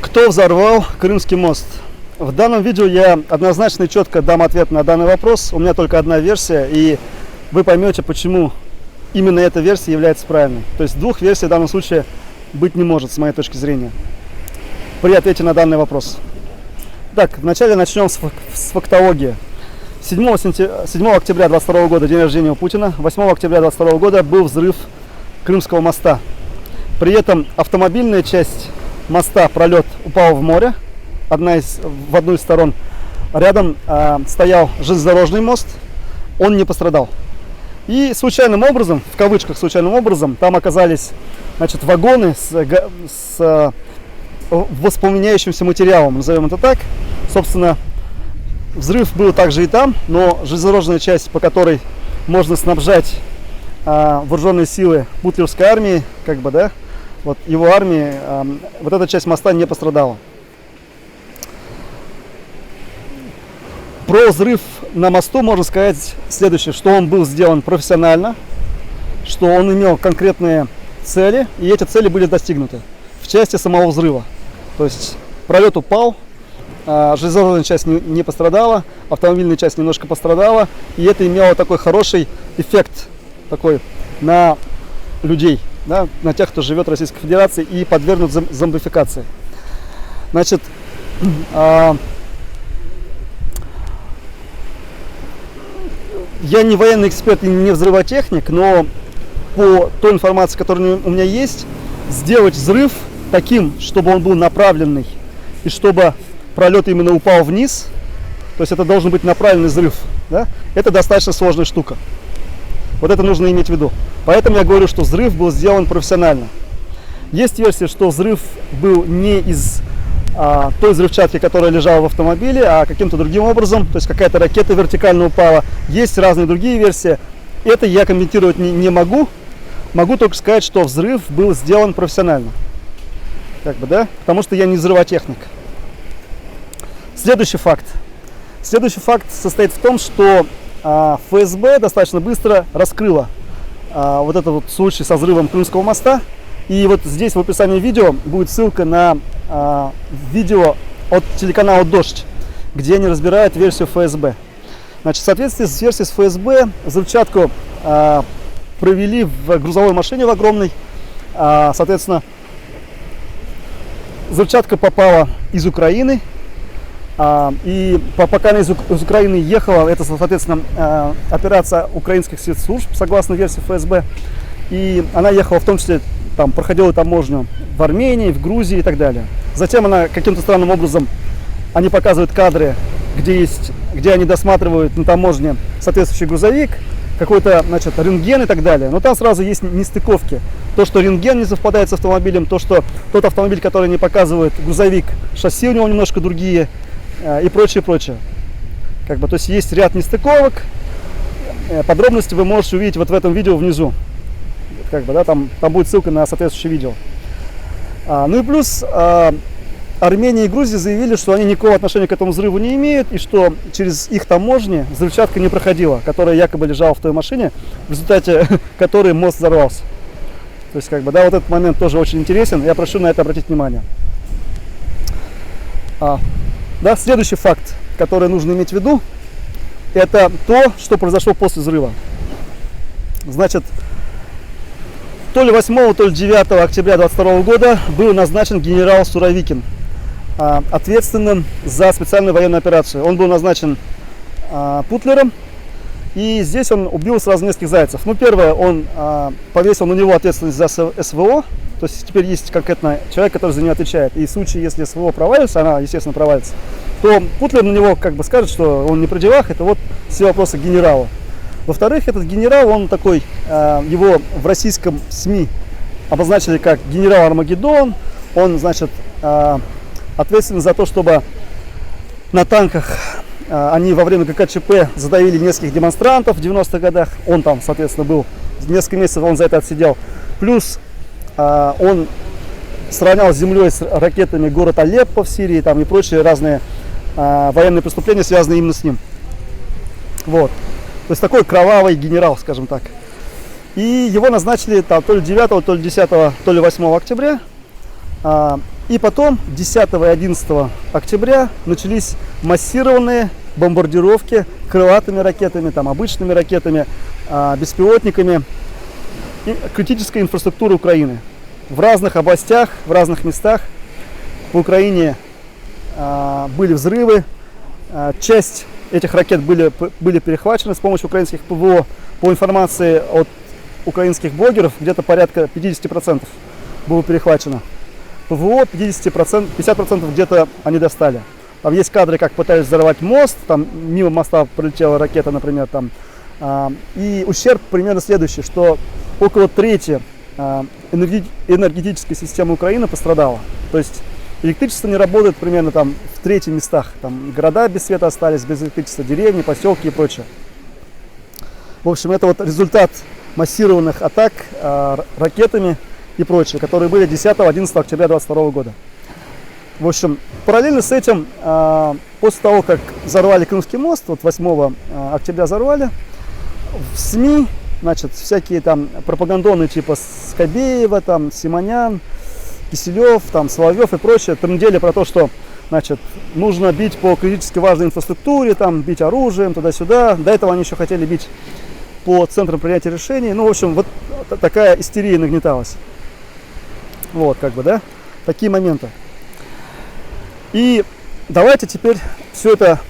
Кто взорвал Крымский мост? В данном видео я однозначно и четко дам ответ на данный вопрос. У меня только одна версия, и вы поймете, почему именно эта версия является правильной. То есть двух версий в данном случае быть не может, с моей точки зрения, при ответе на данный вопрос. Так, вначале начнем с фактологии. 7 октября 22 года, день рождения у Путина, 8 октября 22 года был взрыв Крымского моста. При этом автомобильная часть моста, пролет, упала в море, в одну из сторон. Рядом стоял железнодорожный мост, он не пострадал. И случайным образом, в кавычках случайным образом, там оказались, значит, вагоны с воспламеняющимся материалом, назовем это так. Собственно, взрыв был также и там, но железнодорожная часть, по которой можно снабжать вооруженные силы путлерской армии, как бы, да, вот его армии, вот эта часть моста не пострадала. Про взрыв на мосту можно сказать следующее, что он был сделан профессионально, что он имел конкретные цели, и эти цели были достигнуты в части самого взрыва. То есть пролет упал, железнодорожная часть не пострадала, автомобильная часть немножко пострадала, и это имело такой хороший эффект такой на людей, да, на тех, кто живет в Российской Федерации и подвергнут зомбификации. Значит, я не военный эксперт и не взрывотехник, но по той информации, которая у меня есть, сделать взрыв таким, чтобы он был направленный и чтобы пролет именно упал вниз, то есть это должен быть направленный взрыв, да, это достаточно сложная штука. Вот это нужно иметь в виду. Поэтому я говорю, что взрыв был сделан профессионально. Есть версия, что взрыв был не из той взрывчатки, которая лежала в автомобиле, а каким-то другим образом, то есть какая-то ракета вертикально упала. Есть разные другие версии. Это я комментировать не могу. Могу только сказать, что взрыв был сделан профессионально. Как бы, да? Потому что я не взрывотехник. Следующий факт. Следующий факт состоит в том, что ФСБ достаточно быстро раскрыла вот этот вот случай со взрывом Крымского моста. И вот здесь в описании видео будет ссылка на видео от телеканала «Дождь», где они разбирают версию ФСБ. Значит, в соответствии с версией ФСБ взрывчатку провели в грузовой машине в огромной. Соответственно, взрывчатка попала из Украины. И пока она из Украины ехала, это, соответственно, операция украинских спецслужб, согласно версии ФСБ. И она ехала в том числе, там, проходила таможню в Армении, в Грузии и так далее. Затем она каким-то странным образом, они показывают кадры, где они досматривают на таможне соответствующий грузовик, какой-то, значит, рентген и так далее. Но там сразу есть нестыковки. То, что рентген не совпадает с автомобилем, то, что тот автомобиль, который не показывает грузовик, шасси у него немножко другие и прочее, прочее. Как бы, то есть есть ряд нестыковок. Подробности вы можете увидеть вот в этом видео внизу. Как бы, да, там будет ссылка на соответствующее видео. Ну и плюс Армения и Грузия заявили, что они никакого отношения к этому взрыву не имеют, и что через их таможни взрывчатка не проходила, которая якобы лежала в той машине, в результате которой мост взорвался. То есть, как бы, да, вот этот момент тоже очень интересен, я прошу на это обратить внимание. Да, следующий факт, который нужно иметь в виду, это то, что произошло после взрыва. Значит, то ли 8, то ли 9 октября 2022 года был назначен генерал Суровикин ответственным за специальную военную операцию. Он был назначен Путлером, и здесь он убил сразу нескольких зайцев. Ну, первое, он повесил на него ответственность за СВО, то есть теперь есть конкретно человек, который за нее отвечает. И в случае, если СВО провалится, она, естественно, провалится, то Путлер на него как бы скажет, что он не при делах, это вот все вопросы к генералу. Во-вторых, этот генерал, он такой, его в российском СМИ обозначили как генерал Армагеддон. Он, значит, ответственен за то, чтобы на танках они во время ГКЧП задавили нескольких демонстрантов в 90-х годах. Он там, соответственно, был несколько месяцев, он за это отсидел. Плюс он сравнял с землей, с ракетами город Алеппо в Сирии там, и прочие разные военные преступления, связанные именно с ним. Вот. То есть такой кровавый генерал, скажем так. И его назначили там, то ли 9, то ли 10, то ли 8 октября. И потом 10 и 11 октября начались массированные бомбардировки крылатыми ракетами, там, обычными ракетами, беспилотниками критической инфраструктуры Украины. В разных областях, в разных местах по Украине были взрывы. Часть этих ракет были перехвачены с помощью украинских ПВО. По информации от украинских блогеров, где-то порядка 50% было перехвачено. ПВО 50% где-то они достали. Там есть кадры, как пытались взорвать мост, там мимо моста пролетела ракета, например, там. И ущерб примерно следующий, что около трети энергетической системы Украины пострадала. То есть электричество не работает примерно там в трети местах. Там города без света остались, без электричества, деревни, поселки и прочее. В общем, это вот результат массированных атак ракетами и прочее, которые были 10-11 октября 2022 года. В общем, параллельно с этим, после того, как взорвали Крымский мост, вот 8 октября взорвали, в СМИ, значит, всякие там пропагандоны типа Скобеева, там, Симонян, Киселев, там, Соловьев и прочее трындели про то, что, значит, нужно бить по критически важной инфраструктуре, там, бить оружием, туда-сюда. До этого они еще хотели бить по центрам принятия решений. Ну, в общем, вот такая истерия нагнеталась. Вот, как бы, да, такие моменты. И давайте теперь все это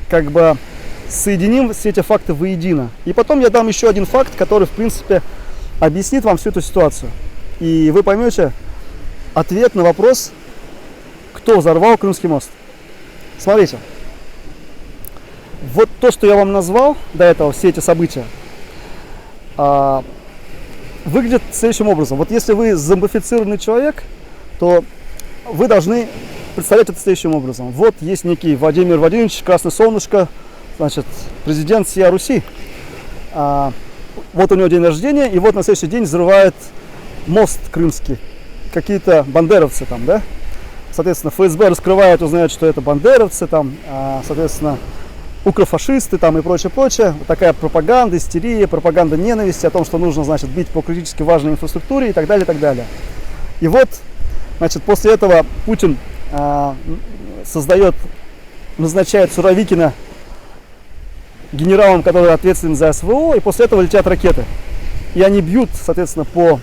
как бы соединим все эти факты воедино. И потом я дам еще один факт, который, в принципе, объяснит вам всю эту ситуацию. И вы поймете ответ на вопрос, кто взорвал Крымский мост. Смотрите. Вот то, что я вам назвал до этого, все эти события, выглядит следующим образом. Вот если вы зомбифицированный человек, то вы должны представлять это следующим образом. Вот есть некий Владимир Владимирович, Красное Солнышко, значит, президент всей Руси. Вот у него день рождения, и вот на следующий день взрывает мост крымский. Какие-то бандеровцы там, да? Соответственно, ФСБ раскрывает, узнает, что это бандеровцы, там, соответственно, укрофашисты там и прочее, прочее. Вот такая пропаганда, истерия, пропаганда ненависти о том, что нужно, значит, бить по критически важной инфраструктуре и так далее, и так далее. И вот, значит, после этого Путин назначает Суровикина генералом, который ответственен за СВО, и после этого летят ракеты. И они бьют, соответственно, по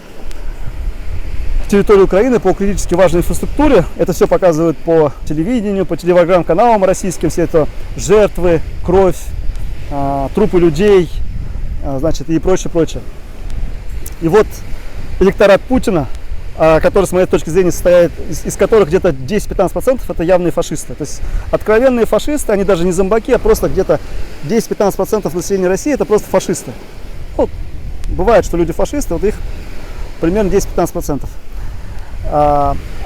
территории Украины, по критически важной инфраструктуре. Это все показывают по телевидению, по телеграм-каналам российским, все это жертвы, кровь, трупы людей, значит, и прочее, прочее. И вот электорат Путина, который, с моей точки зрения, состоит, из которых где-то 10-15% это явные фашисты. То есть откровенные фашисты, они даже не зомбаки, а просто где-то 10-15% населения России это просто фашисты. Вот, бывает, что люди фашисты, вот их примерно 10-15%.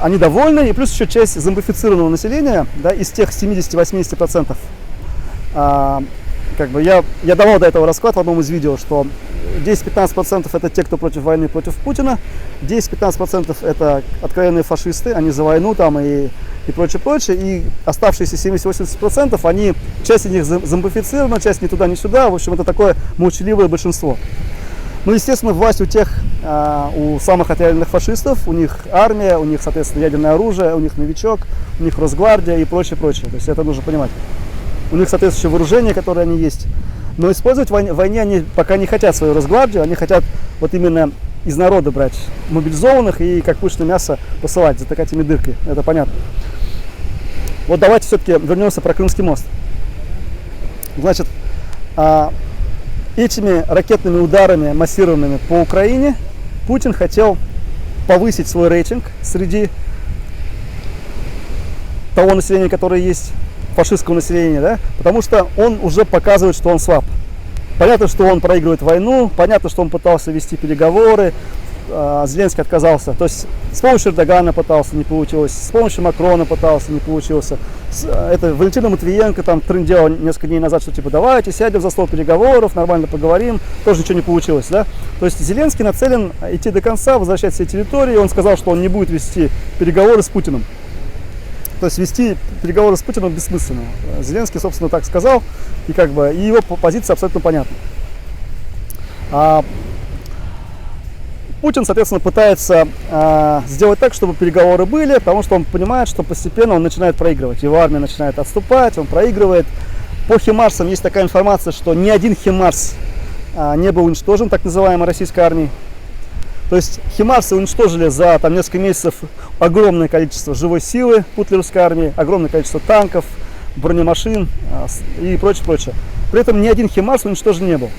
Они довольны, и плюс еще часть зомбифицированного населения, да, из тех 70-80%. Как бы я давал до этого расклад в одном из видео, что 10-15% это те, кто против войны, против Путина, 10-15% это откровенные фашисты, они за войну там и прочее, прочее, и оставшиеся 70-80% они, часть из них зомбифицирована, часть ни туда, ни сюда, в общем, это такое молчаливое большинство. Ну, естественно, власть у тех, у самых отъявленных фашистов, у них армия, у них, соответственно, ядерное оружие, у них новичок, у них Росгвардия и прочее, прочее. То есть это нужно понимать. У них соответствующее вооружение, которое они есть. Но использовать в войне они пока не хотят свою Росгвардию, они хотят вот именно из народа брать мобилизованных и как пушечное мясо посылать, затыкать ими дыркой. Это понятно. Вот давайте все-таки вернемся про Крымский мост. Значит, этими ракетными ударами массированными по Украине Путин хотел повысить свой рейтинг среди того населения, которое есть, фашистского населения, да? Потому что он уже показывает, что он слаб. Понятно, что он проигрывает войну, понятно, что он пытался вести переговоры, Зеленский отказался. То есть с помощью Эрдогана пытался, не получилось, с помощью Макрона пытался, не получилось. Это Валентина Матвиенко там трындела несколько дней назад, что типа давайте сядем за стол переговоров, нормально поговорим, тоже ничего не получилось, да? То есть Зеленский нацелен идти до конца, возвращать все территории, он сказал, что он не будет вести переговоры с Путиным. То есть вести переговоры с Путиным бессмысленно. Зеленский, собственно, так сказал, и как бы и его позиция абсолютно понятна. Путин, соответственно, пытается сделать так, чтобы переговоры были, потому что он понимает, что постепенно он начинает проигрывать. Его армия начинает отступать, он проигрывает. По химарсам есть такая информация, что ни один химарс не был уничтожен, так называемой российской армией. То есть химарсы уничтожили за несколько месяцев огромное количество живой силы путлеровской армии, огромное количество танков, бронемашин и прочее. При этом ни один химарс уничтожен не был.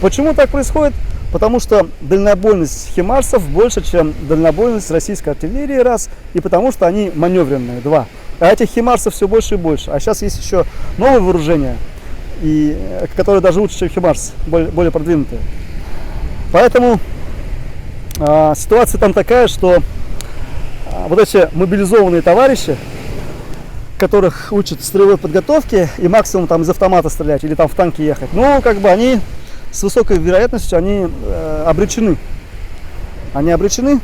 Почему так происходит? Потому что дальнобойность химарсов больше, чем дальнобойность российской артиллерии, раз, и потому что они маневренные, два. А этих химарсов все больше и больше. А сейчас есть еще новое вооружение, которое даже лучше, чем химарс, более продвинутое. Поэтому ситуация там такая, что вот эти мобилизованные товарищи, которых учат строевой подготовке и максимум там из автомата стрелять или там в танке ехать, они с высокой вероятностью обречены. Они обречены.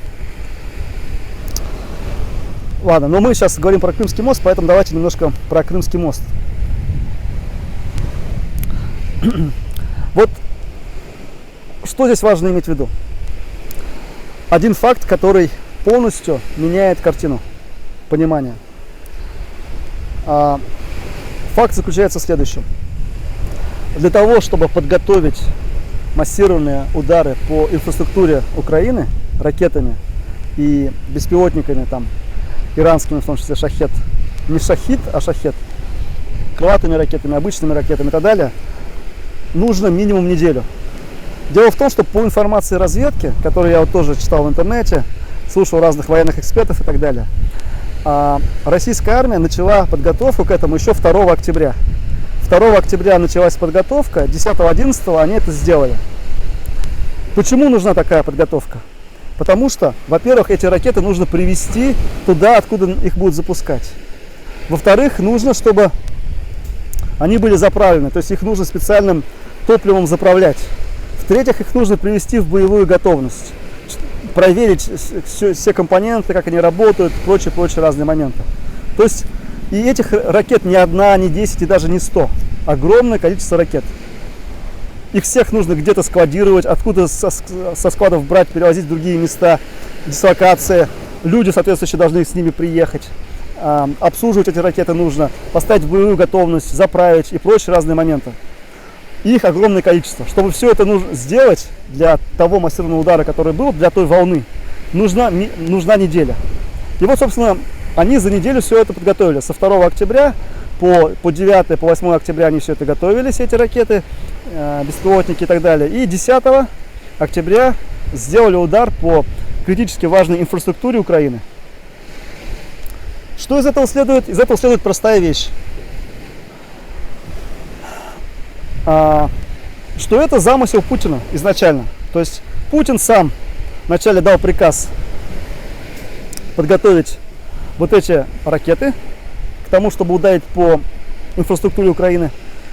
Ладно, но мы сейчас говорим про Крымский мост, поэтому давайте немножко про Крымский мост. Вот что здесь важно иметь в виду. Один факт, который полностью меняет картину понимания. Факт заключается в следующем. Для того, чтобы подготовить массированные удары по инфраструктуре Украины ракетами и беспилотниками, иранскими, в том числе шахет, не шахид, а шахет, крылатыми ракетами, обычными ракетами и так далее, нужно минимум неделю. Дело в том, что по информации разведки, которую я тоже читал в интернете, слушал разных военных экспертов и так далее, российская армия начала подготовку к этому еще 2 октября. 2 октября началась подготовка, 10-11 они это сделали. Почему нужна такая подготовка? Потому что, во-первых, эти ракеты нужно привезти туда, откуда их будут запускать. Во-вторых, нужно, чтобы они были заправлены, то есть их нужно специальным топливом заправлять. В-третьих, их нужно привести в боевую готовность, проверить все компоненты, как они работают, прочие разные моменты. То есть и этих ракет не одна, не 10 и даже не 100. Огромное количество ракет. Их всех нужно где-то складировать, откуда со складов брать, перевозить в другие места, дислокация. Люди, соответствующие, должны с ними приехать. Обслуживать эти ракеты нужно, поставить в боевую готовность, заправить и прочие разные моменты. Их огромное количество. Чтобы все это сделать для того массированного удара, который был, для той волны, нужна неделя. И вот, собственно, они за неделю все это подготовили. Со 2 октября по 9, по 8 октября они все это готовили, все эти ракеты, беспилотники и так далее. И 10 октября сделали удар по критически важной инфраструктуре Украины. Что из этого следует? Из этого следует простая вещь. Что это замысел Путина изначально. То есть Путин сам вначале дал приказ подготовить вот эти ракеты к тому, чтобы ударить по инфраструктуре Украины.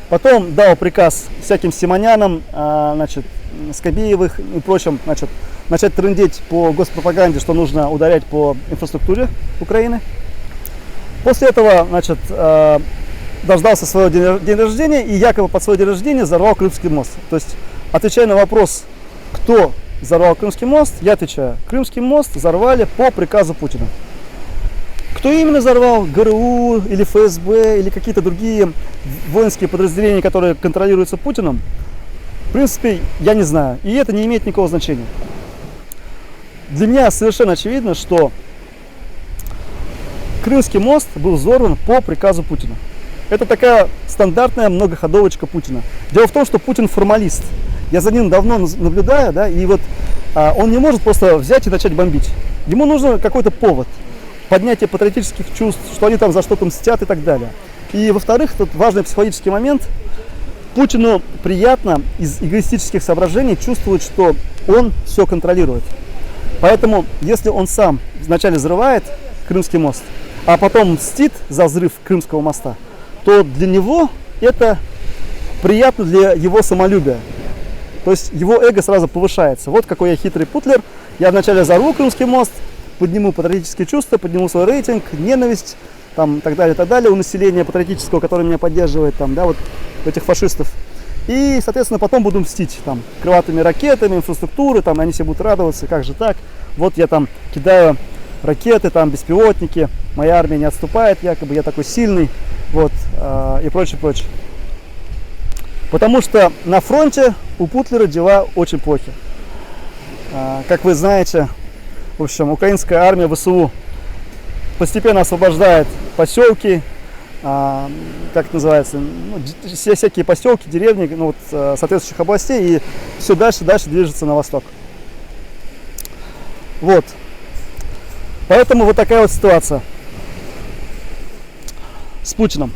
Потом дал приказ всяким Симонянам, Скобеевых и прочим, начать трындеть по госпропаганде, что нужно ударять по инфраструктуре Украины. После этого, дождался своего день рождения и якобы под свой день рождения взорвал Крымский мост. То есть, отвечая на вопрос, кто взорвал Крымский мост, я отвечаю, Крымский мост взорвали по приказу Путина. Кто именно взорвал? ГРУ или ФСБ или какие-то другие воинские подразделения, которые контролируются Путиным? В принципе, я не знаю. И это не имеет никакого значения. Для меня совершенно очевидно, что Крымский мост был взорван по приказу Путина. Это такая стандартная многоходовочка Путина. Дело в том, что Путин формалист. Я за ним давно наблюдаю, и вот он не может просто взять и начать бомбить. Ему нужен какой-то повод. Поднятие патриотических чувств, что они там за что-то мстят и так далее. И во-вторых, тут важный психологический момент. Путину приятно из эгоистических соображений чувствовать, что он все контролирует. Поэтому, если он сам вначале взрывает Крымский мост, а потом мстит за взрыв Крымского моста, то для него это приятно для его самолюбия. То есть его эго сразу повышается. Вот какой я хитрый путлер. Я вначале взорву Крымский мост, подниму патриотические чувства, подниму свой рейтинг, ненависть, и так далее у населения патриотического, которое меня поддерживает, вот этих фашистов. И, соответственно, потом буду мстить там крылатыми ракетами, инфраструктуры, там они все будут радоваться, как же так, вот я там кидаю ракеты, там беспилотники, моя армия не отступает, якобы я такой сильный, вот, и прочее, прочее. Потому что на фронте у Путлера дела очень плохи. Как вы знаете, в общем, украинская армия ВСУ постепенно освобождает поселки, как это называется, ну, все всякие поселки, деревни, ну, вот, соответствующих областей, и все дальше движется на восток. Вот. Поэтому вот такая вот ситуация с Путиным.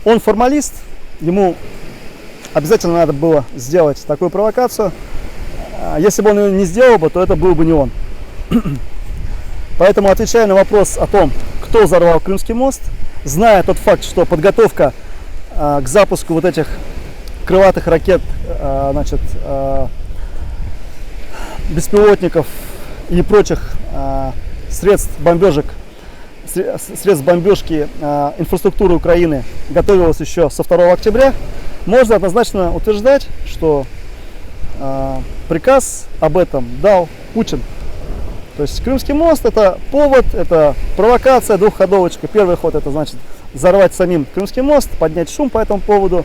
Он формалист, ему обязательно надо было сделать такую провокацию. Если бы он ее не сделал бы, то это был бы не он. Поэтому, отвечая на вопрос о том, кто взорвал Крымский мост, зная тот факт, что подготовка к запуску вот этих крылатых ракет, значит, беспилотников и прочих средств бомбежки инфраструктуры Украины готовилась еще со 2 октября, можно однозначно утверждать, что приказ об этом дал Путин. То есть Крымский мост — это повод, это провокация, двухходовочка. Первый ход — это значит взорвать самим Крымский мост, поднять шум по этому поводу,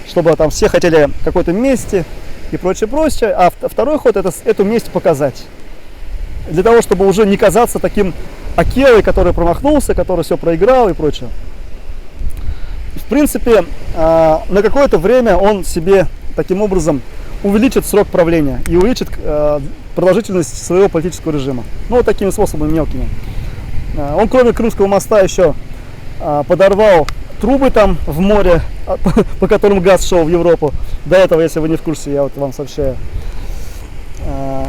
чтобы там все хотели какой-то мести и прочее, прочее. А второй ход — это эту месть показать. Для того, чтобы уже не казаться таким Акелой, который промахнулся, который все проиграл и прочее. В принципе, на какое-то время он себе таким образом увеличит срок правления и увеличит продолжительность своего политического режима. Ну, вот такими способами мелкими. Он, кроме Крымского моста, еще подорвал трубы там в море, по которым газ шел в Европу. До этого, если вы не в курсе, я вот вам сообщаю.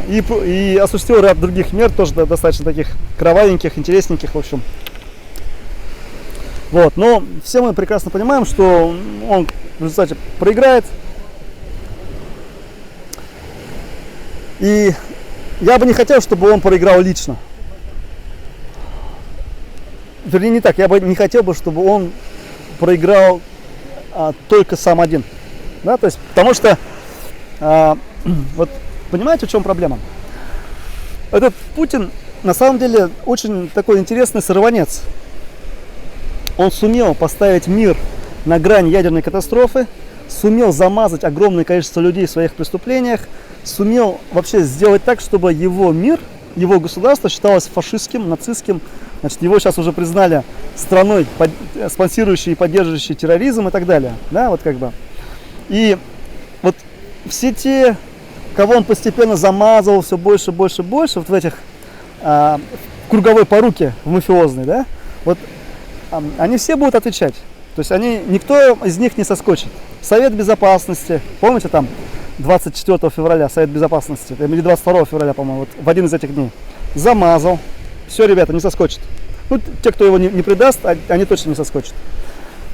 И осуществил ряд других мер, тоже достаточно таких кровавеньких, интересненьких, в общем. Вот. Но все мы прекрасно понимаем, что он в результате проиграет. И я бы не хотел, чтобы он проиграл лично. Вернее, не так. Я бы не хотел, чтобы он проиграл только сам один. Да? То есть, потому что, вот, понимаете, в чем проблема? Этот Путин, на самом деле, очень такой интересный сорванец. Он сумел поставить мир на грань ядерной катастрофы, сумел замазать огромное количество людей в своих преступлениях, сумел вообще сделать так, чтобы его мир, его государство считалось фашистским, нацистским. Значит, его сейчас уже признали страной, спонсирующей и поддерживающей терроризм и так далее. Да, вот как бы. И вот все те, кого он постепенно замазывал все больше, больше, больше, вот в этих круговой поруке в мафиозной, да, вот они все будут отвечать. То есть никто из них не соскочит. Совет Безопасности, помните, там 24 февраля Совет Безопасности, или 22 февраля, по-моему, вот в один из этих дней, замазал. Все, ребята, не соскочит. Ну, те, кто его не предаст, они точно не соскочат.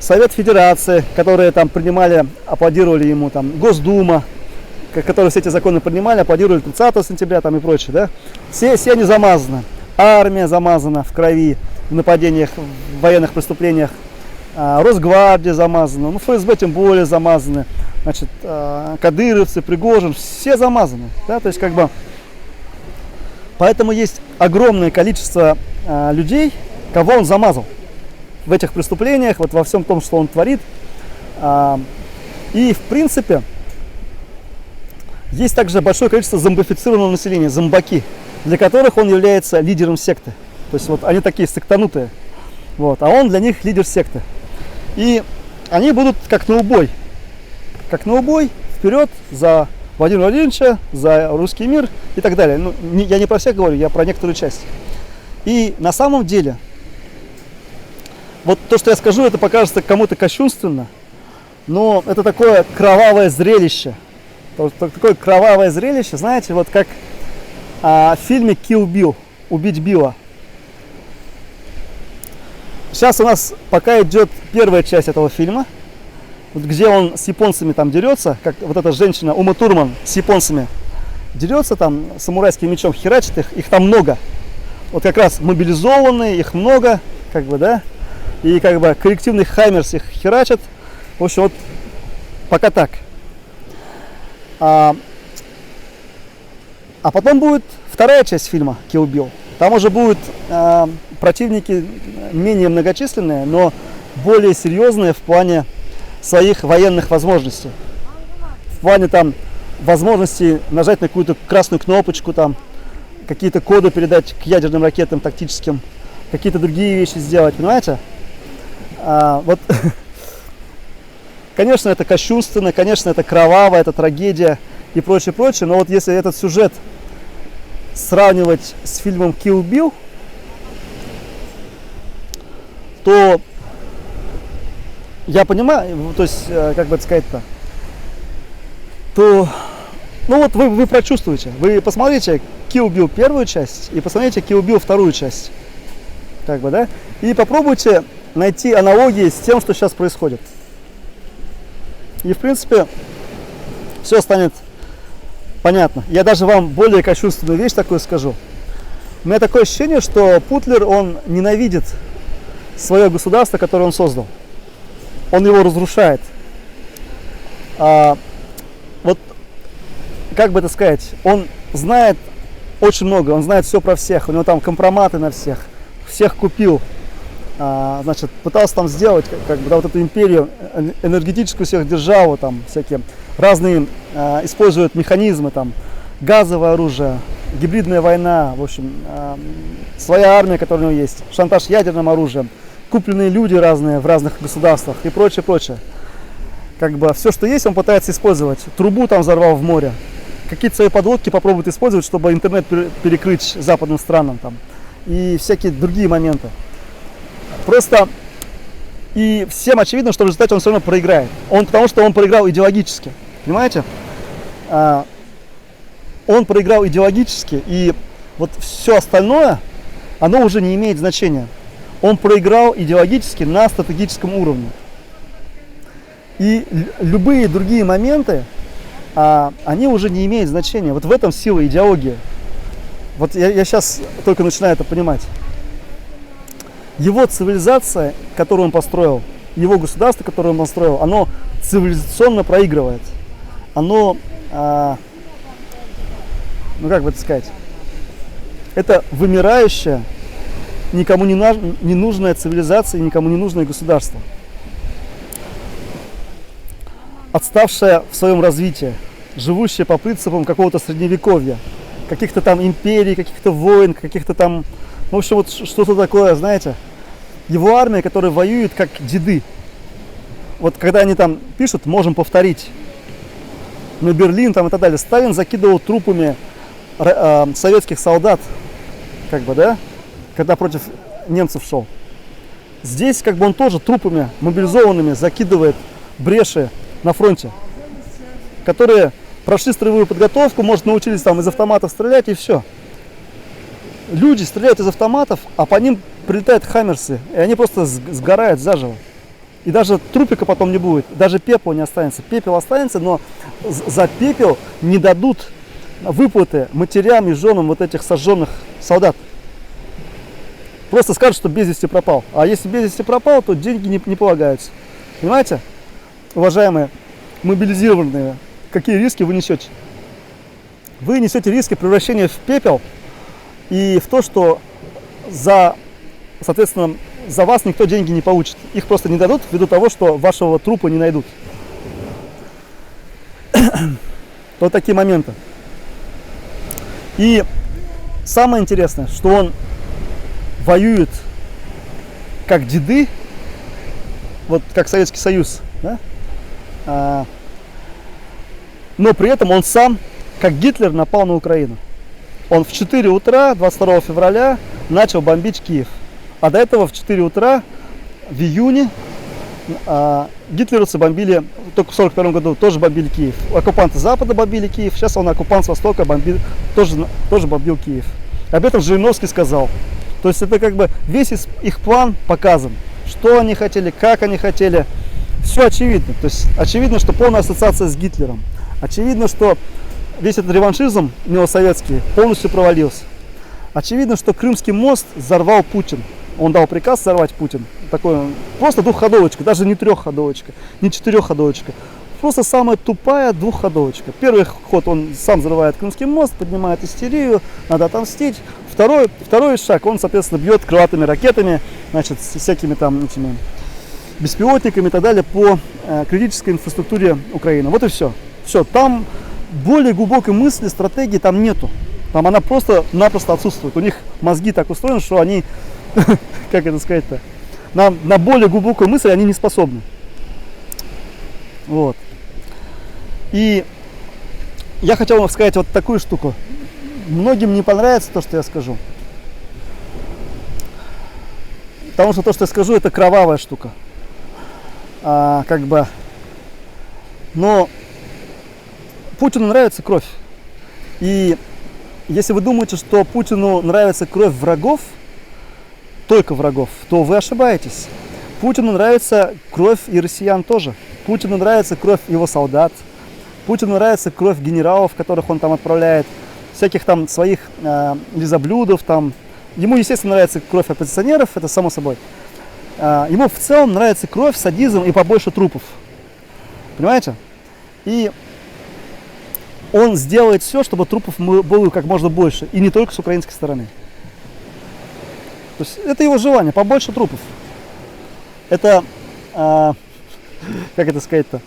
Совет Федерации, которые там принимали, аплодировали ему, там, Госдума, которые все эти законы принимали, аплодировали 30 сентября там и прочее, да. Все они замазаны. Армия замазана в крови, в нападениях, в военных преступлениях. Росгвардия замазана, ну, ФСБ тем более замазаны. Значит, кадыровцы, Пригожин, все замазаны. Да? То есть, как бы, поэтому есть огромное количество людей, кого он замазал в этих преступлениях, вот во всем том, что он творит. И, в принципе, есть также большое количество зомбифицированного населения, зомбаки, для которых он является лидером секты. То есть, вот они такие сектанутые. Вот, а он для них лидер секты. И они будут как на убой. Как на убой, вперед за Владимира Владимировича, за русский мир и так далее. Ну, я не про всех говорю, я про некоторую часть. И на самом деле, вот то, что я скажу, это покажется кому-то кощунственно, но это такое кровавое зрелище. Такое кровавое зрелище, знаете, вот как в фильме Kill Bill, Убить Билла. Сейчас у нас пока идет первая часть этого фильма, вот где он с японцами там дерется, как вот эта женщина Ума Турман с японцами дерется там самурайским мечом, херачит их там много. Вот как раз мобилизованные, их много, как бы, да, и как бы коллективный Хаймерс их херачит. В общем, вот пока так. А потом будет вторая часть фильма Kill Bill. Там уже будут противники менее многочисленные, но более серьезные в плане своих военных возможностей. В плане там возможности нажать на какую-то красную кнопочку, там какие-то коды передать к ядерным ракетам тактическим, какие-то другие вещи сделать, понимаете? Вот, конечно, это кощунственно, конечно, это кроваво, это трагедия и прочее, прочее, но вот если этот сюжет сравнивать с фильмом Kill Bill, то я понимаю, то есть, как бы это сказать-то, то, ну вот вы прочувствуете, вы посмотрите Kill Bill первую часть и посмотрите Kill Bill вторую часть, как бы, да, и попробуйте найти аналогии с тем, что сейчас происходит. И, в принципе, все станет понятно. Я даже вам более кощунственную вещь такую скажу. У меня такое ощущение, что Путлер, он ненавидит свое государство, которое он создал. Он его разрушает. Вот, как бы это сказать, он знает очень много, он знает все про всех, у него там компроматы на всех купил. Значит, пытался там сделать как бы, да, вот эту империю энергетическую всех державу, там всякие разные используют механизмы, там газовое оружие, гибридная война, в общем, своя армия, которая у него есть, шантаж ядерным оружием, купленные люди разные в разных государствах и прочее, прочее. Как бы все, что есть, он пытается использовать. Трубу там взорвал в море, какие-то свои подлодки попробует использовать, чтобы интернет перекрыть западным странам там и всякие другие моменты. Просто и всем очевидно, что в результате он все равно проиграет. Потому что он проиграл идеологически. Понимаете? Он проиграл идеологически, и вот все остальное, оно уже не имеет значения. Он проиграл идеологически на стратегическом уровне. И любые другие моменты, они уже не имеют значения. Вот в этом сила идеологии. Вот я сейчас только начинаю это понимать. Его цивилизация, которую он построил, его государство, которое он построил, оно цивилизационно проигрывает. Оно, ну как бы это сказать, это вымирающая, никому не нужная цивилизация, никому не нужное государство. Отставшая в своем развитии, живущая по принципам какого-то средневековья, каких-то там империй, каких-то войн, каких-то там, в общем, вот что-то такое, знаете. Его армия, которая воюет как деды. Вот когда они там пишут, можем повторить на Берлин там и так далее. Сталин закидывал трупами советских солдат, как бы, да, когда против немцев шел. Здесь как бы он тоже трупами мобилизованными закидывает бреши на фронте, которые прошли строевую подготовку, может, научились там из автоматов стрелять и все. Люди стреляют из автоматов, а по ним прилетают хаммерсы, и они просто сгорают заживо. И даже трупика потом не будет, даже пепла не останется. Пепел останется, но за пепел не дадут выплаты матерям и женам вот этих сожженных солдат. Просто скажут, что без вести пропал. А если без вести пропал, то деньги не полагаются. Понимаете, уважаемые мобилизированные, какие риски вы несете? Вы несете риски превращения в пепел и в то, что соответственно, за вас никто деньги не получит. Их просто не дадут ввиду того, что вашего трупа не найдут. Вот такие моменты. И самое интересное, что он воюет как деды, вот как Советский Союз, да? Но при этом он сам, как Гитлер, напал на Украину. Он в 4 утра 22 февраля начал бомбить Киев. А до этого в 4 утра в июне гитлеровцы бомбили, только в 1941 году тоже бомбили Киев. Оккупанты с запада бомбили Киев, сейчас он оккупант с востока тоже бомбил Киев. Об этом Жириновский сказал. То есть это как бы весь их план показан. Что они хотели, как они хотели. Все очевидно. То есть очевидно, что полная ассоциация с Гитлером. Очевидно, что весь этот реваншизм милосоветский полностью провалился. Очевидно, что Крымский мост взорвал Путин. Он дал приказ взорвать Путин. Такой просто двухходовочка, даже не трехходовочка, не четырехходовочка. просто самая тупая двухходовочка. Первый ход, он сам взрывает Крымский мост, поднимает истерию, надо отомстить. Второй шаг, он, соответственно, бьет крылатыми ракетами, значит, с всякими там этими беспилотниками и так далее по критической инфраструктуре Украины. Вот и все. Все, там более глубокой мысли, стратегии там нету. Там она просто-напросто отсутствует. У них мозги так устроены, что они, как это сказать-то, на более глубокую мысль они не способны. Вот. И я хотел вам сказать вот такую штуку. Многим не понравится то, что я скажу. Потому что то, что я скажу, это кровавая штука. Как бы. Но Путину нравится кровь. И если вы думаете, что Путину нравится кровь врагов, только врагов, то вы ошибаетесь. Путину нравится кровь и россиян тоже. Путину нравится кровь его солдат. Путину нравится кровь генералов, которых он там отправляет, всяких там своих лизоблюдов там. Ему, естественно, нравится кровь оппозиционеров, это само собой. Ему в целом нравится кровь, садизм и побольше трупов. Понимаете? И он сделает все, чтобы трупов было как можно больше. И не только с украинской стороны. То есть это его желание, побольше трупов. Это, как это сказать-то,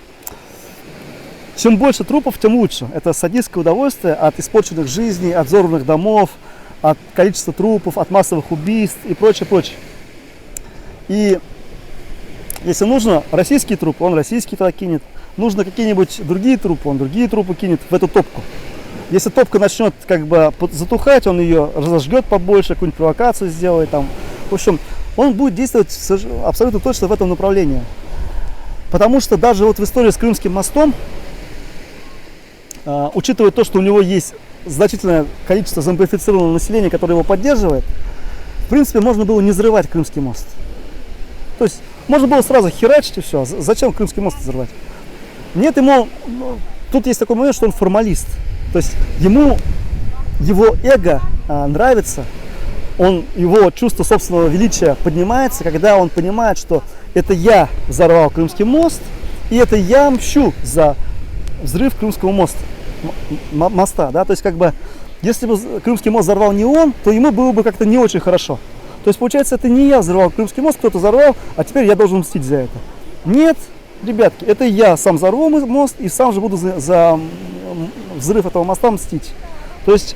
чем больше трупов, тем лучше. Это садистское удовольствие от испорченных жизней, от взорванных домов, от количества трупов, от массовых убийств и прочее, прочее. И если нужно российский труп, он российский туда кинет. Нужно какие-нибудь другие трупы, он другие трупы кинет в эту топку. Если топка начнет как бы затухать, он ее разожгет побольше, какую-нибудь провокацию сделает там. В общем, он будет действовать абсолютно точно в этом направлении. Потому что даже вот в истории с Крымским мостом, учитывая то, что у него есть значительное количество зомбифицированного населения, которое его поддерживает, в принципе, можно было не взрывать Крымский мост. То есть можно было сразу херачить и все. Зачем Крымский мост взрывать? Нет, ему... Тут есть такой момент, что он формалист. То есть ему его эго нравится, его чувство собственного величия поднимается, когда он понимает, что это я взорвал Крымский мост, и это я мщу за взрыв Крымского моста. Да? То есть, как бы, если бы Крымский мост взорвал не он, то ему было бы как-то не очень хорошо. То есть, получается, это не я взорвал Крымский мост, кто-то взорвал, а теперь я должен мстить за это. Нет, ребятки, это я сам взорву мост и сам же буду за взрыв этого моста мстить. То есть,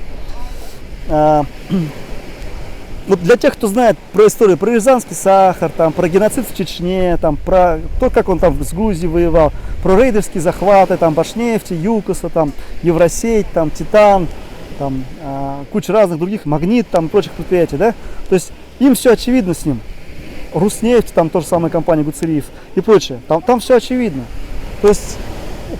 вот для тех, кто знает про историю, про Рязанский сахар, там, про геноцид в Чечне, там, про то, как он там с Грузией воевал, про рейдерские захваты, там, Башнефти, ЮКОСа, там, Евросеть, там, Титан, там, куча разных других, Магнит, там, прочих предприятий, да? То есть, им все очевидно с ним. Руснефть, там, тоже самая компания Гуцериев и прочее. Там все очевидно. То есть,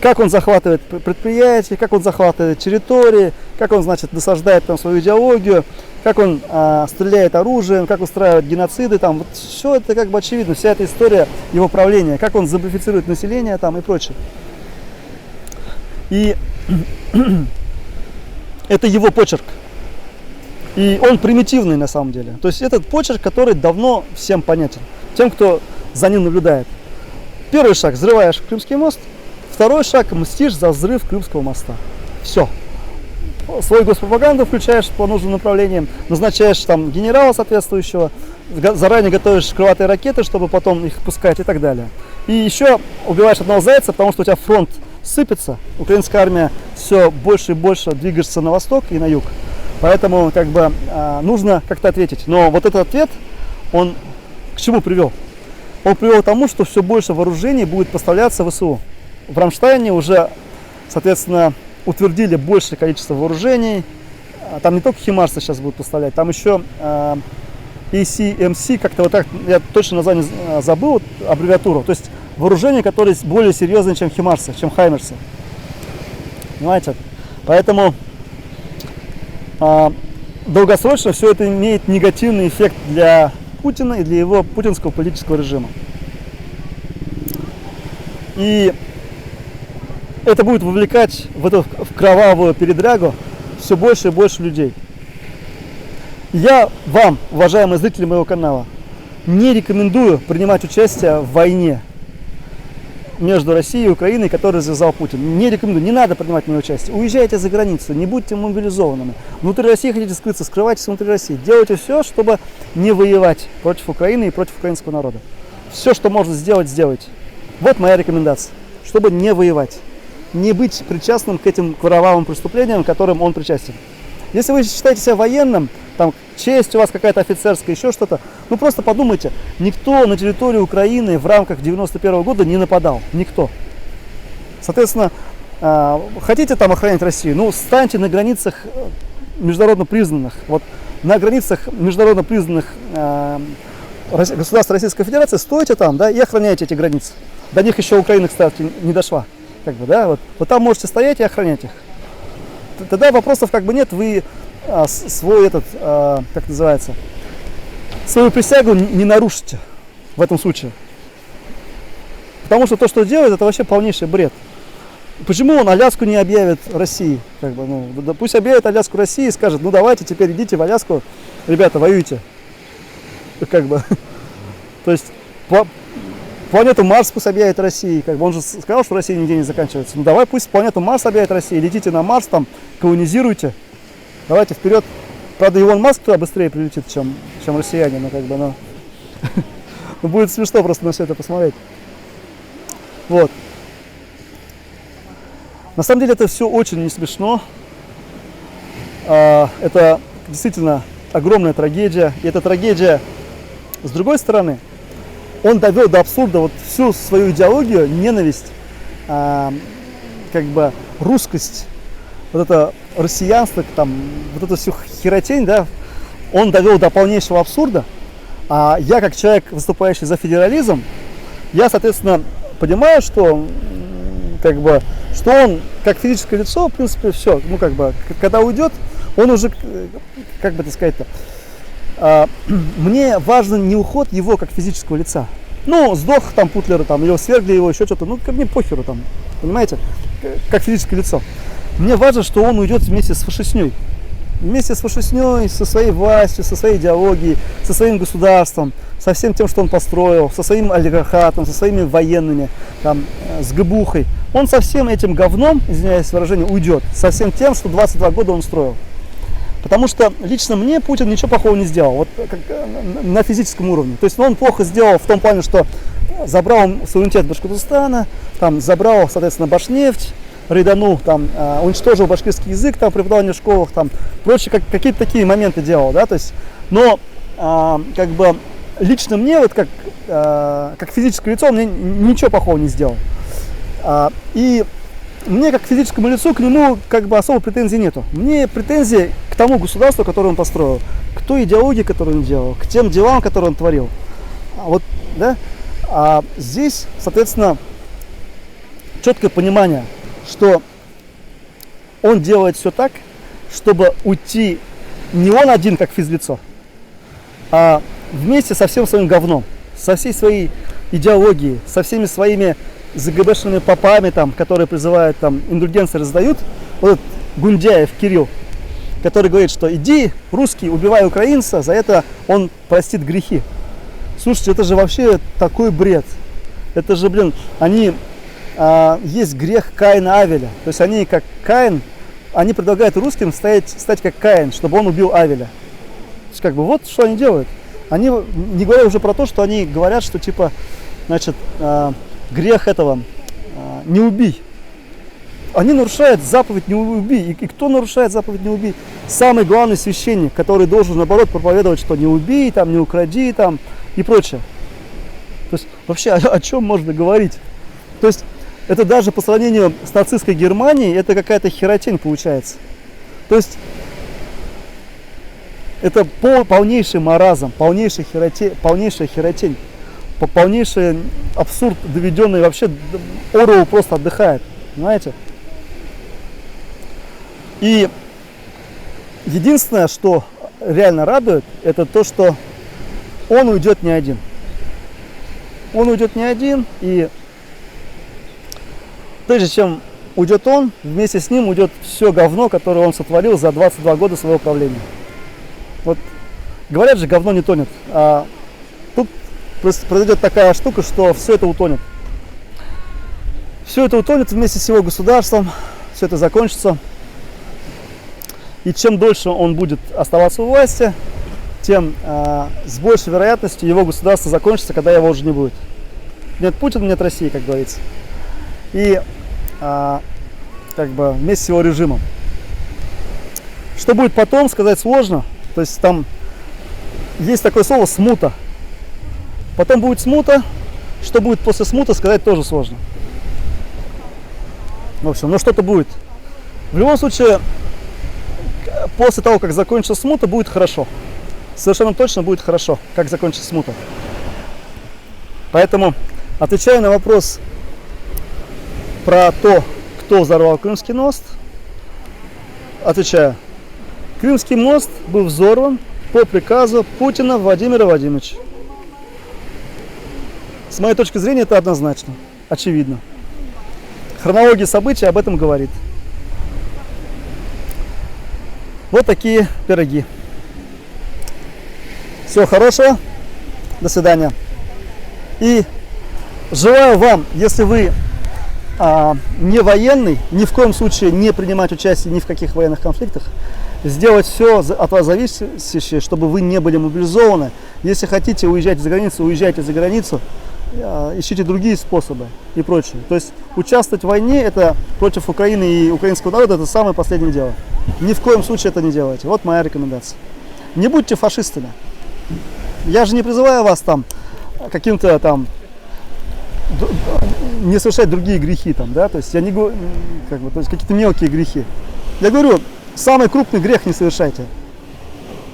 как он захватывает предприятия, как он захватывает территории, как он, значит, насаждает там свою идеологию, как он стреляет оружием, как устраивает геноциды, там, вот все это как бы очевидно, вся эта история его правления, как он зомбифицирует население там и прочее. И это его почерк. И он примитивный на самом деле. То есть этот почерк, который давно всем понятен, тем, кто за ним наблюдает. Первый шаг — взрываешь Крымский мост. Второй шаг — мстишь за взрыв Крымского моста. Все. Свою госпропаганду включаешь по нужным направлениям, назначаешь там генерала соответствующего, заранее готовишь крылатые ракеты, чтобы потом их пускать и так далее. И еще убиваешь одного зайца, потому что у тебя фронт сыпется, украинская армия все больше и больше двигается на восток и на юг. Поэтому как бы нужно как-то ответить. Но вот этот ответ, он к чему привел? Он привел к тому, что все больше вооружений будет поставляться в ВСУ. В Рамштайне уже, соответственно, утвердили большее количество вооружений. Там не только химарсы сейчас будут поставлять, там еще ACMC, как-то вот так, я точно название забыл, аббревиатуру. То есть вооружения, которые более серьезные, чем химарсы, чем хаймерсы. Понимаете? Поэтому долгосрочно все это имеет негативный эффект для Путина и для его путинского политического режима. И это будет вовлекать в кровавую передрягу все больше и больше людей. Я вам, уважаемые зрители моего канала, не рекомендую принимать участие в войне. между Россией и Украиной, который завязал Путин. Не рекомендую, не надо принимать в ней участие. Уезжайте за границу, не будьте мобилизованными. Внутри России хотите скрыться, скрывайтесь внутри России. Делайте все, чтобы не воевать против Украины и против украинского народа. Все, что можно сделать, сделайте. Вот моя рекомендация, чтобы не воевать. Не быть причастным к этим кровавым преступлениям, к которым он причастен. Если вы считаете себя военным, там честь у вас какая-то офицерская, еще что-то, ну просто подумайте, никто на территории Украины в рамках 91 года не нападал, никто. Соответственно, хотите там охранять Россию, ну станьте на границах международно признанных, вот на границах международно признанных государств Российской Федерации, стойте там, да, и охраняйте эти границы. До них еще Украина, кстати, не дошла, как бы, да, вот там можете стоять и охранять их. Тогда вопросов как бы нет, вы свой этот, как называется, свою присягу не нарушите в этом случае. Потому что то, что делает, это вообще полнейший бред. Почему он Аляску не объявит России? Как бы, ну, да пусть объявит Аляску России и скажет, ну давайте теперь идите в Аляску, ребята, воюйте. Как бы. То есть планету Марс пусть объявит России. Как бы он же сказал, что Россия нигде не заканчивается. Ну давай пусть планету Марс объявит России. Летите на Марс, там колонизируйте. Давайте вперед. Правда, Илон Маск туда быстрее прилетит, чем россияне. Но как бы, ну, будет смешно просто на все это посмотреть. Вот. На самом деле это все очень не смешно. Это действительно огромная трагедия. И эта трагедия, с другой стороны, он довел до абсурда вот всю свою идеологию, ненависть, как бы русскость, вот это россиянство, там, вот эту всю херотень, да, он довел до полнейшего абсурда. А я, как человек, выступающий за федерализм, я, соответственно, понимаю, что, как бы, что он, как физическое лицо, в принципе, все, ну, как бы, когда уйдет, он уже, как бы это сказать-то, мне важен не уход его как физического лица. Ну, сдох там Путлер, там, или свергли его, еще что-то, ну, мне похеру там, понимаете, как физическое лицо. Мне важно, что он уйдет вместе с фашистней. Вместе с фашистней, со своей властью, со своей идеологией, со своим государством, со всем тем, что он построил, со своим олигархатом, со своими военными, там, с ГБУхой. Он со всем этим говном, извиняюсь выражение, уйдет. Со всем тем, что 22 года он строил. Потому что лично мне Путин ничего плохого не сделал, вот как, на физическом уровне. То есть, ну, он плохо сделал в том плане, что забрал суверенитет Башкортостана, там, забрал, соответственно, Башнефть, рейданул, там, уничтожил башкирский язык там, преподавание в школах, там, прочие какие-то такие моменты делал, да, то есть, но как бы лично мне, вот как физическое лицо, он мне ничего плохого не сделал. И мне, как физическому лицу, к нему как бы особо претензий нету. Мне претензии к тому государству, которое он построил, к той идеологии, которую он делал, к тем делам, которые он творил. Вот, да? А здесь, соответственно, четкое понимание, что он делает все так, чтобы уйти не он один, как физлицо, а вместе со всем своим говном, со всей своей идеологией, со всеми своими ЗГБшными попами, там, которые призывают, там, индульгенции раздают. Вот этот Гундяев Кирилл, который говорит, что иди, русский, убивай украинца, за это он простит грехи. Слушайте, это же вообще такой бред. Это же, блин, они, есть грех Каина Авеля. То есть они, как Каин, они предлагают русским стать как Каин, чтобы он убил Авеля. То есть, как бы, вот что они делают. Они, не говоря уже про то, что они говорят, что, типа, значит, грех этого не убий. Они нарушают заповедь не убий. И кто нарушает заповедь не убий? Самый главный священник, который должен, наоборот, проповедовать, что не убей, там, не укради, там, и прочее. То есть вообще о чем можно говорить? То есть это даже по сравнению с нацистской Германией, это какая-то херотень получается. То есть это полнейший маразм, полнейшая херотень. Полнейший абсурд, доведенный вообще, Оруэлл просто отдыхает, понимаете? И единственное, что реально радует, это то, что он уйдет не один. Он уйдет не один, и прежде чем уйдет он, вместе с ним уйдет все говно, которое он сотворил за 22 года своего правления. Вот говорят же, говно не тонет, а тут произойдет такая штука, что все это утонет. Все это утонет вместе с его государством, все это закончится. И чем дольше он будет оставаться у власти, тем с большей вероятностью его государство закончится, когда его уже не будет. Нет Путина, нет России, как говорится. И как бы вместе с его режимом. Что будет потом, сказать сложно. То есть там есть такое слово смута. Потом будет смута. Что будет после смуты, сказать тоже сложно. В общем, но что-то будет. В любом случае, после того, как закончится смута, будет хорошо. Совершенно точно будет хорошо, как закончится смута. Поэтому, отвечая на вопрос про то, кто взорвал Крымский мост, отвечаю. Крымский мост был взорван по приказу Путина Владимира Владимировича. С моей точки зрения, это однозначно, очевидно. Хронология событий об этом говорит. Вот такие пироги. Всего хорошего. До свидания. И желаю вам, если вы не военный, ни в коем случае не принимать участие ни в каких военных конфликтах, сделать все от вас зависящее, чтобы вы не были мобилизованы. Если хотите уезжать за границу, уезжайте за границу, ищите другие способы и прочее. То есть участвовать в войне это против Украины и украинского народа, это самое последнее дело. Ни в коем случае это не делайте. Вот моя рекомендация. Не будьте фашистами. Я же не призываю вас там каким-то там не совершать другие грехи там, да, то есть я не говорю, как бы, то есть какие-то мелкие грехи. Я говорю, самый крупный грех не совершайте.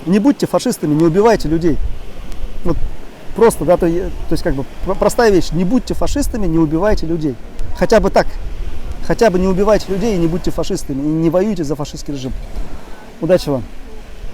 Не будьте фашистами, не убивайте людей. Вот просто, да, то есть как бы простая вещь. Не будьте фашистами, не убивайте людей. Хотя бы так. Хотя бы не убивайте людей и не будьте фашистами. И не воюйте за фашистский режим. Удачи вам.